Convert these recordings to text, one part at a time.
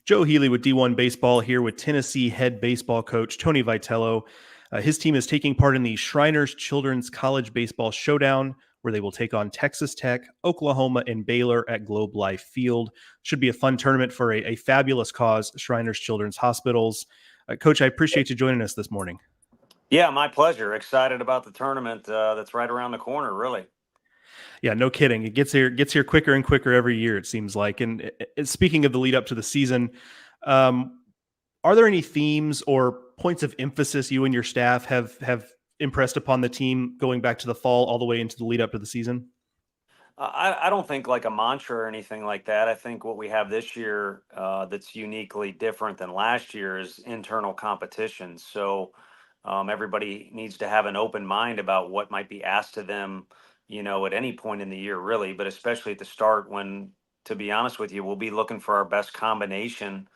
Joe Healy with D1 Baseball here with Tennessee head baseball coach Tony Vitello. His team is taking part in the Shriners Children's College Baseball Showdown, where they will take on Texas Tech, Oklahoma, and Baylor at Globe Life Field. Should be a fun tournament for a fabulous cause, Shriners Children's Hospitals. Coach, I appreciate you joining us this morning. Yeah, my pleasure. Excited about the tournament that's right around the corner, really. Yeah, no kidding. It gets here quicker and quicker every year, it seems like. And speaking of the lead up to the season, um, are there any themes or points of emphasis you and your staff have impressed upon the team going back to the fall all the way into the lead up to the season? I don't think like a mantra or anything like that. I think what we have this year that's uniquely different than last year is internal competition. So everybody needs to have an open mind about what might be asked of them, at any point in the year, really, but especially at the start when, to be honest with you, we'll be looking for our best combination.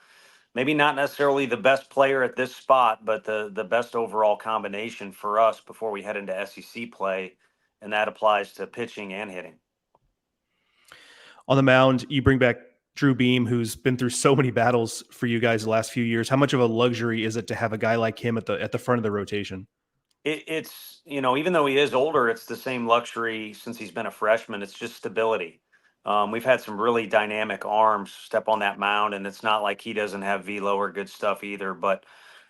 Maybe not necessarily the best player at this spot, but the best overall combination for us before we head into SEC play, and that applies to pitching and hitting. On the mound, you bring back Drew Beam, who's been through so many battles for you guys the last few years. How much of a luxury is it to have a guy like him at the front of the rotation? It's even though he is older, it's the same luxury since he's been a freshman. It's just stability. We've had some really dynamic arms step on that mound, and it's not like he doesn't have velo or good stuff either. But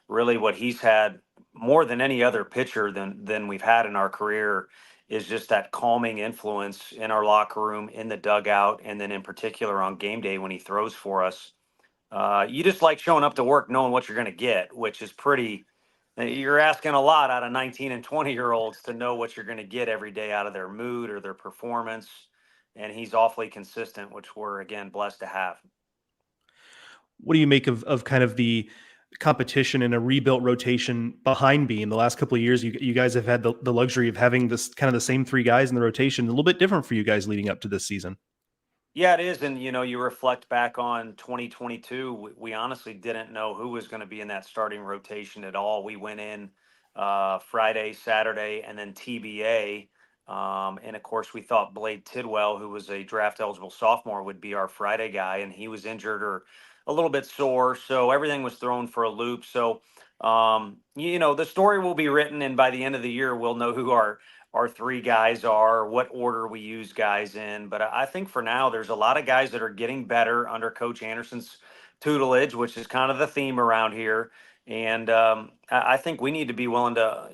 really, what he's had more than any other pitcher than we've had in our career is just that calming influence in our locker room, in the dugout, and then in particular on game day when he throws for us. You just like showing up to work knowing what you're going to get, which is pretty. You're asking a lot out of 19 and 20-year-olds to know what you're going to get every day out of their mood or their performance. And he's awfully consistent, which we're, again, blessed to have. What do you make of kind of the competition in a rebuilt rotation behind Beam? The last couple of years, you guys have had the luxury of having this kind of the same three guys in the rotation, a little bit different for you guys leading up to this season. Yeah, it is. And, you reflect back on 2022, we honestly didn't know who was going to be in that starting rotation at all. We went in Friday, Saturday, and then TBA. And of course, we thought Blade Tidwell, who was a draft eligible sophomore, would be our Friday guy, and he was injured or a little bit sore. So everything was thrown for a loop. So, the story will be written, and by the end of the year, we'll know who our three guys are, what order we use guys in. But I think for now, there's a lot of guys that are getting better under Coach Anderson's tutelage, which is kind of the theme around here. And I think we need to be willing to,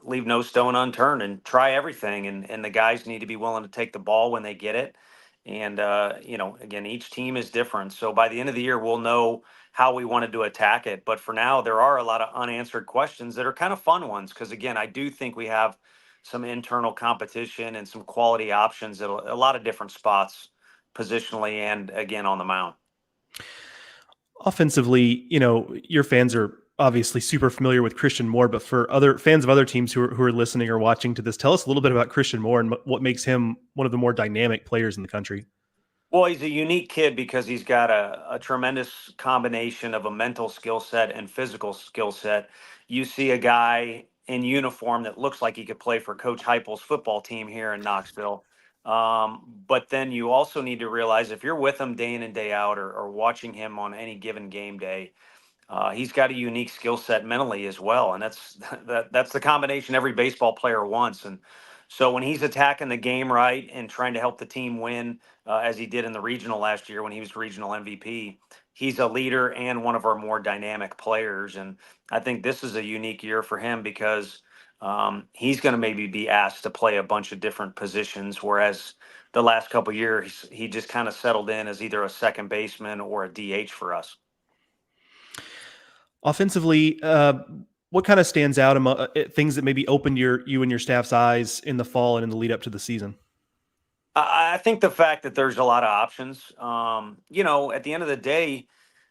leave no stone unturned and try everything. And the guys need to be willing to take the ball when they get it. And, again, each team is different. So by the end of the year, we'll know how we wanted to attack it. But for now, there are a lot of unanswered questions that are kind of fun ones. Because, again, I do think we have some internal competition and some quality options at a lot of different spots positionally and again on the mound. Offensively, your fans are obviously super familiar with Christian Moore, but for other fans of other teams who are listening or watching to this, tell us a little bit about Christian Moore and what makes him one of the more dynamic players in the country. Well, he's a unique kid because he's got a tremendous combination of a mental skill set and physical skill set. You see a guy in uniform that looks like he could play for Coach Heupel's football team here in Knoxville. But then you also need to realize if you're with him day in and day out or watching him on any given game day, he's got a unique skill set mentally as well, and that's the combination every baseball player wants. And so when he's attacking the game right and trying to help the team win, as he did in the regional last year when he was regional MVP, he's a leader and one of our more dynamic players. And I think this is a unique year for him because he's going to maybe be asked to play a bunch of different positions, whereas the last couple of years he just kind of settled in as either a second baseman or a DH for us. Offensively, what kind of stands out among things that maybe opened you and your staff's eyes in the fall and in the lead up to the season? I think the fact that there's a lot of options. At the end of the day,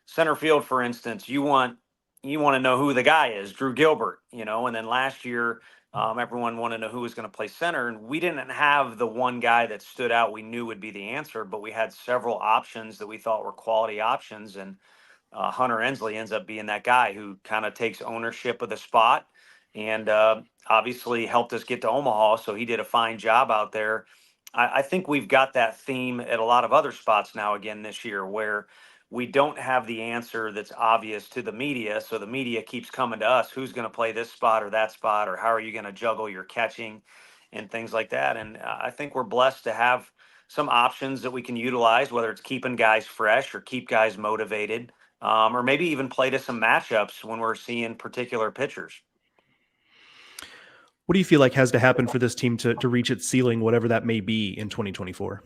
center field, for instance, you want to know who the guy is, Drew Gilbert. And then last year, everyone wanted to know who was going to play center, and we didn't have the one guy that stood out we knew would be the answer, but we had several options that we thought were quality options, and Hunter Ensley ends up being that guy who kind of takes ownership of the spot and obviously helped us get to Omaha. So he did a fine job out there. I think we've got that theme at a lot of other spots now again this year where we don't have the answer that's obvious to the media. So the media keeps coming to us, who's going to play this spot or that spot, or how are you going to juggle your catching and things like that. And I think we're blessed to have some options that we can utilize, whether it's keeping guys fresh or keep guys motivated, or maybe even play to some matchups when we're seeing particular pitchers. What do you feel like has to happen for this team to reach its ceiling, whatever that may be in 2024?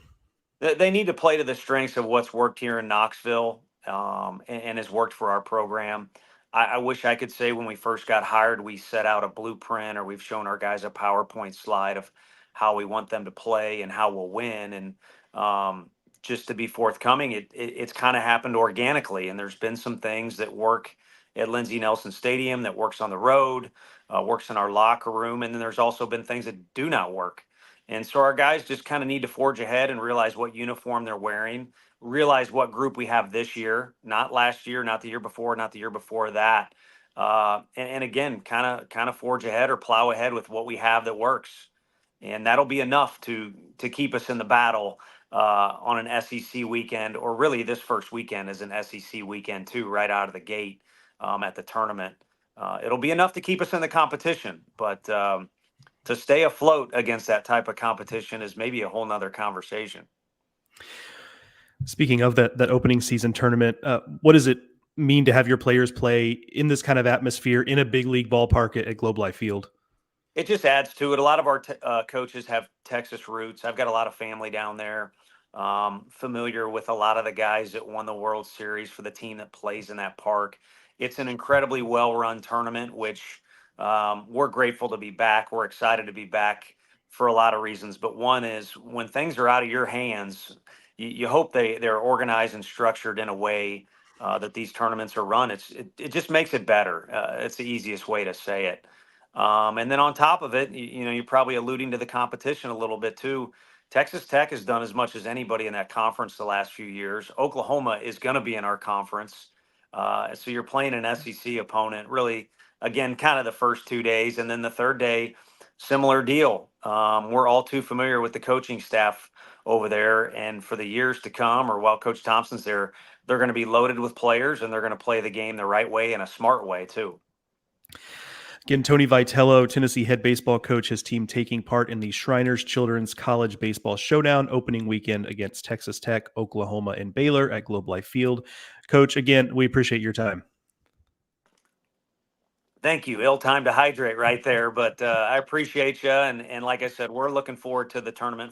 They need to play to the strengths of what's worked here in Knoxville, and has worked for our program. I wish I could say when we first got hired, we set out a blueprint or we've shown our guys a PowerPoint slide of how we want them to play and how we'll win. And just to be forthcoming, it's kind of happened organically. And there's been some things that work at Lindsey Nelson Stadium that works on the road, works in our locker room. And then there's also been things that do not work. And so our guys just kind of need to forge ahead and realize what uniform they're wearing, realize what group we have this year, not last year, not the year before, not the year before that. And again, kind of forge ahead or plow ahead with what we have that works. And that'll be enough to keep us in the battle on an SEC weekend, or really this first weekend is an SEC weekend too, right out of the gate at the tournament. It'll be enough to keep us in the competition, but to stay afloat against that type of competition is maybe a whole nother conversation. Speaking of that opening season tournament, what does it mean to have your players play in this kind of atmosphere in a big league ballpark at Globe Life Field? It just adds to it. A lot of our coaches have Texas roots. I've got a lot of family down there, familiar with a lot of the guys that won the World Series for the team that plays in that park. It's an incredibly well-run tournament, which we're grateful to be back. We're excited to be back for a lot of reasons. But one is when things are out of your hands, you hope they're organized and structured in a way that these tournaments are run. It just makes it better. It's the easiest way to say it. And then on top of it, you're probably alluding to the competition a little bit too. Texas Tech has done as much as anybody in that conference the last few years. Oklahoma is going to be in our conference. So you're playing an SEC opponent, really, again, kind of the first 2 days. And then the third day, similar deal. We're all too familiar with the coaching staff over there. And for the years to come, or while Coach Thompson's there, they're going to be loaded with players and they're going to play the game the right way and a smart way too. Again, Tony Vitello, Tennessee head baseball coach, his team taking part in the Shriners Children's College Baseball Showdown opening weekend against Texas Tech, Oklahoma, and Baylor at Globe Life Field. Coach, again, we appreciate your time. Thank you. Ill time to hydrate right there, but I appreciate you. And like I said, we're looking forward to the tournament.